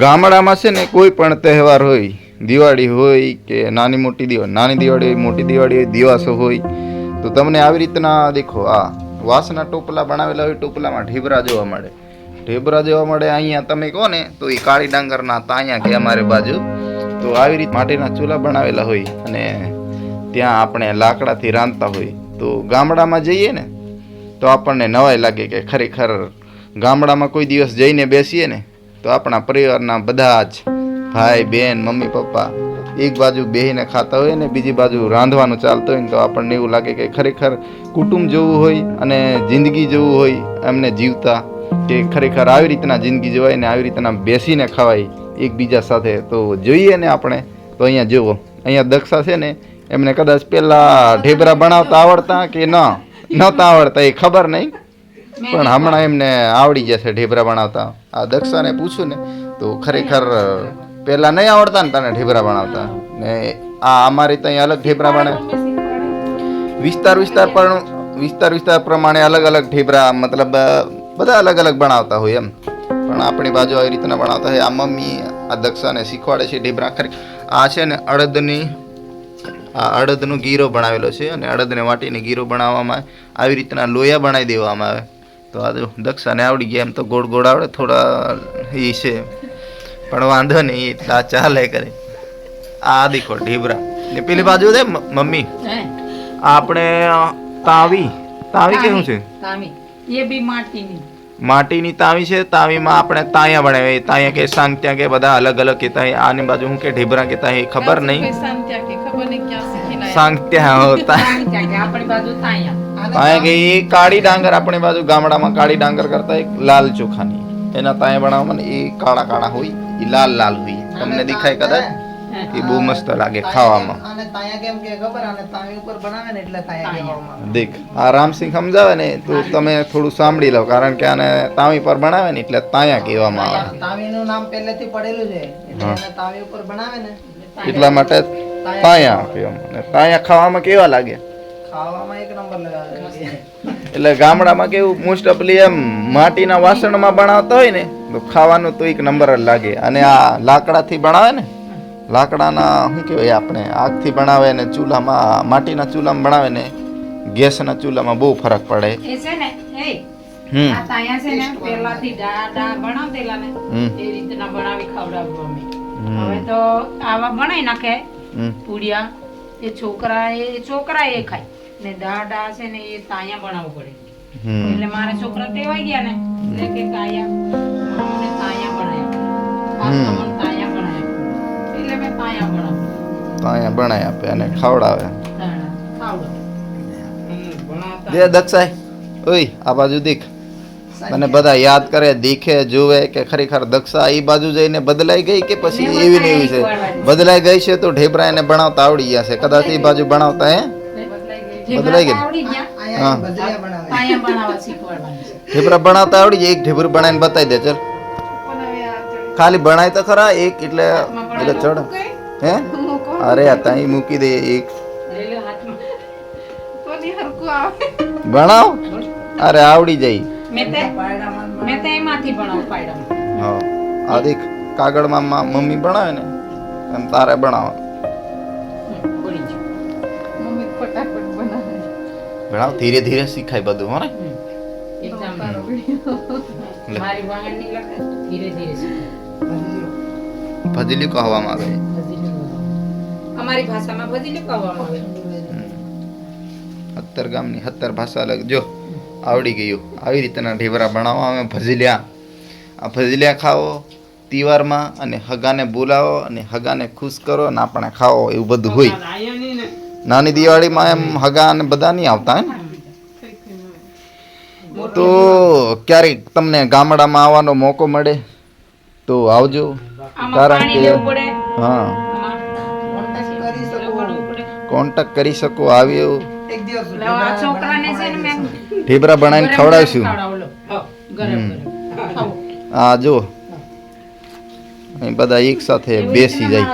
ગામડામાં છે ને કોઈ પણ તહેવાર હોય, દિવાળી હોય કે નાની દિવાળી હોય, મોટી દિવાળી હોય, દિવાસો હોય, તો તમને આવી રીતના દેખો આ વાંસના ટોપલા બનાવેલા હોય, ટોપલામાં ઢેબરા જોવા મળે. અહીંયા તમે કહો ને તો એ કાળી ડાંગરના તાયા કે અમારે બાજુ તો આવી રીતે માટીના ચૂલા બનાવેલા હોય અને ત્યાં આપણે લાકડાથી રાંધતા હોય. તો ગામડામાં જઈએ ને તો આપણને નવાઈ લાગે કે ખરેખર ગામડામાં કોઈ દિવસ જઈને બેસીએ ને તો આપણા પરિવારના બધા જ ભાઈ બહેન મમ્મી પપ્પા એક બાજુ બેહીને ખાતા હોય ને બીજી બાજુ રાંધવાનું ચાલતું હોય ને તો આપણને એવું લાગે કે ખરેખર કુટુંબ જેવું હોય અને જિંદગી જેવું હોય એમને જીવતા, કે ખરેખર આવી રીતના જિંદગી જવાય ને આવી રીતના બેસીને ખવાય એકબીજા સાથે. તો જોઈએ ને આપણે તો અહીંયા જુઓ, અહીંયા દક્ષા છે ને એમને કદાચ પહેલાં ઢેબરા બનાવતા આવડતા કે નહોતા આવડતા એ ખબર નહીં, પણ હમણાં એમને આવડી જશે ઢેબરા બનાવતા. આ દક્ષાને પૂછું ને તો ખરેખર પહેલાં નહીં આવડતા ને તને ઢેબરા બનાવતા ને આ અમારે ત્યાં અલગ ઢેબરા બને, વિસ્તાર પ્રમાણે અલગ અલગ ઢેબરા, મતલબ બધા અલગ અલગ બનાવતા હોય એમ. પણ આપણી બાજુ આવી રીતના બનાવતા હોય. આ મમ્મી આ દક્ષાને શીખવાડે છે ઢેબરા. આ છે ને અડદનો ગીરો બનાવેલો છે અને અડદને વાટીને ગીરો બનાવવામાં આવી રીતના લોયા બનાવી દેવામાં આવે. તો આ દક્ષાને આવડી ગયા. એમ તો ગોળ ગોળ આવડે, થોડા એ છે પણ વાંધો નહીં, એટલા ચાલે કરે. આ દેખો ઢેબરા ને પેલી બાજુ છે મમ્મી આપણે તાવી કેવું છે? માટીની તાવી છે. તાવીમાં આપણે તાયા બનાવે, તાયા કે સાંગત્યા કે બધા અલગ અલગ કહેતા હોય. આની બાજુ હું કે ઢેબરા કહેતા હોય ખબર નહીં. સાંગત્યા હોતા તાયા કે એ કાળી ડાંગર, આપણી બાજુ ગામડામાં કાળી ડાંગર કરતા એક લાલ ચોખાની એના તાયા બનાવવામાં એ કાળા કાળા હોય, એ લાલ લાલ હોય. તમને દેખાય કદાચ, એ બહુ મસ્ત લાગે ખાવામાં. દેખ આ રામસિંહ સમજાવે ને તો તમે થોડું સાંભળી લો, કારણ કે આને તાવી પર બનાવે ને એટલે તાયા કહેવામાં આવે. તાવીનું નામ પહેલેથી પડેલું છે એટલે એને તાવી ઉપર બનાવે ને એટલા માટે તાયા કહેવામાં. તાયા ખાવામાં કેવા લાગે? ખાવામાં એક નંબર લાગે. એટલે ગામડામાં કેવું મોસ્ટ ઓફલી એમ માટીના વાસણમાં બનાવતા હોય ને તો ખાવાનું તો એક નંબર જ લાગે. અને આ લાકડાથી બનાવે ને, લાકડાના શું કહેવાય આપણે આગથી બનાવે ને ચૂલામાં, માટીના ચૂલામાં બનાવે ને ગેસના ચૂલામાં બહુ ફરક પડે. હવે તો આવા બનાવી નાખે પૂડિયા, એ છોકરા એ ખાય ને દાડા છે ને એ તાયા બનાવવું પડે. એટલે મારા છોકરા ટેવાઈ ગયા ને એટલે કે તાયા બનાવી આપે અને ખવડાવે. દે દક્ષાય, ઓય આ બાજુ દેખ, મને બધા યાદ કરે, દેખે, જોવે કે ખરેખર દક્ષા એ બાજુ જઈને બદલાઈ ગઈ કે પછી એવી ને એવી છે. બદલાઈ ગઈ છે તો ઢેબરા એને બનાવતા આવડી ગયા છે. કદાચ એ બાજુ બનાવતા બદલાઈ ગઈ. હા, ઢેબરા બનાવતા આવડી જાય. એક ઢેબરું બનાવીને બતાવી દે ચાલ, ખાલી બનાય તો ખરા એક, એટલે ચડ હે. અરે ત્યાં મૂકી દે એક ભણાવ. અરે આવડી જાય. હા આ દેખ કાગળમાં મમ્મી બનાવે ને એમ તારે બનાવે. ભણાવ, ધીરે ધીરે શીખાય બધું. હો ને ભજીલી કહેવામાં આવે. અમારી ભાષામાં ભજીલી કહેવામાં આવે. 70 ગામની 70 ભાષા અલગ. જો આવડી ગયું. આવી રીતના ઢેબરા બનાવવા અમે ભજીલ્યા. આ ભજીલ્યા ખાઓ તહેવારમાં અને હગાને બોલાવો અને હગાને ખુશ કરો અને આપણે ખાઓ, એવું બધું હોય. નાની દિવાળીમાં એમ હગા અને બધા નહીં આવતા હે. તો ક્યારેક તમને ગામડામાં આવવાનો મોકો મળે તો આવજો, કારણ કે હા કોન્ટેક્ટ કરી શકો. આવ્યો ઢેબરા બનાવીને ખવડાવીશું. હા જો અહીં બધા એક સાથે બેસી જાય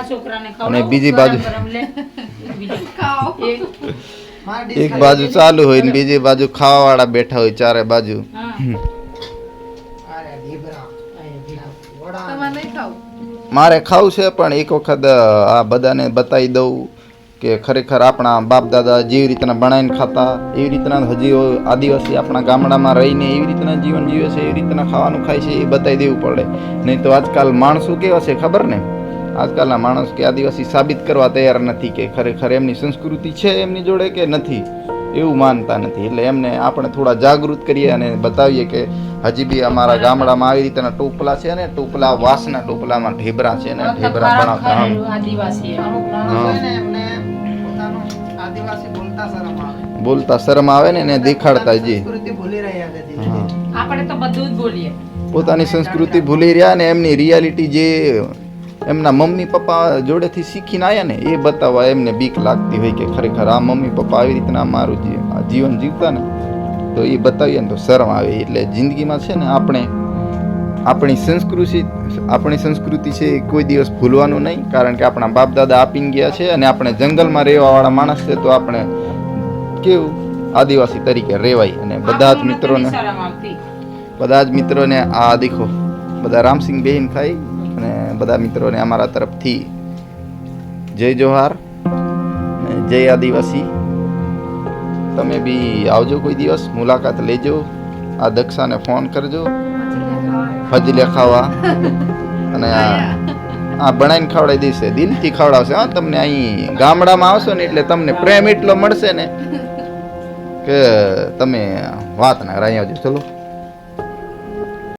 અને બીજી બાજુ એક બાજુ ચાલુ હોય ને બીજી બાજુ ખાવા વાળા બેઠા હોય ચારે બાજુ. તમારે નહીં ખાવું? મારે ખાવું છે પણ એક વખત આ બધાને બતાવી દઉં કે ખરેખર આપણા બાપ દાદા જેવી રીતના બનાવીને ખાતા એવી રીતના હજી આદિવાસી આપણા ગામડામાં રહીને એવી રીતના જીવન જીવે છે એવી રીતના ખાવાનું ખાય છે એ બતાવી દેવું પડે. નહીં તો આજકાલ માણસો કેવા છે ખબર ને, આજકાલના માણસ કે આદિવાસી સાબિત કરવા તૈયાર નથી કે ખરેખર એમની સંસ્કૃતિ છે એમની જોડે કે નથી, એવું માનતા નથી. એટલે એમને આપણે થોડા જાગૃત કરીએ અને બતાવીએ કે હજી બી અમારા ગામડામાં આવી રીતના ટોપલા છે ને, ટોપલા વાંસના ટોપલામાં ઢેબરા છે ને ઢેબરા બનાવતા. આદિવાસી અમુક માણસ હોય ને એમને પોતાનું આદિવાસી બોલતા શરમ આવે. બોલતા શરમ આવે ને એને દેખાડતા જી સંસ્કૃતિ ભૂલી રહ્યા છે ધીરે ધીરે. આપણે તો બધું જ બોલીએ. પોતાની સંસ્કૃતિ ભૂલી રહ્યા ને એમની રિયાલિટી જે એમના મમ્મી પપ્પા જોડેથી શીખીને આવ્યા ને એ બતાવવા એમને બીક લાગતી હોય કે ખરેખર આ મમ્મી પપ્પા આવી રીતના મારું જીવન જીવતા ને તો એ બતાવીએ ને તો શરમ આવે. એટલે જિંદગીમાં છે ને આપણે આપણી સંસ્કૃતિ છે એ કોઈ દિવસ ભૂલવાનું નહીં, કારણ કે આપણા બાપ દાદા આપીને ગયા છે અને આપણે જંગલમાં રહેવાવાળા માણસ છે તો આપણે કેવું આદિવાસી તરીકે રહેવાય. અને બધા જ મિત્રોને આ દેખો બધા રામસિંગ બેહીન ખાઈ અને બધા મિત્રોને અમારા તરફથી જય જોહાર અને જય આદિવાસી. તમે બી આવજો કોઈ દિવસ, મુલાકાત લેજો, આ દક્ષાને ફોન કરજો ફજલે ખાવા અને આ બનાવીને ખવડાવી દેશે, દિલથી ખવડાવશે. હા તમને અહીં ગામડામાં આવશો ને એટલે તમને પ્રેમ એટલો મળશે ને કે તમે વાત ના અહીં આવજો. ચલો.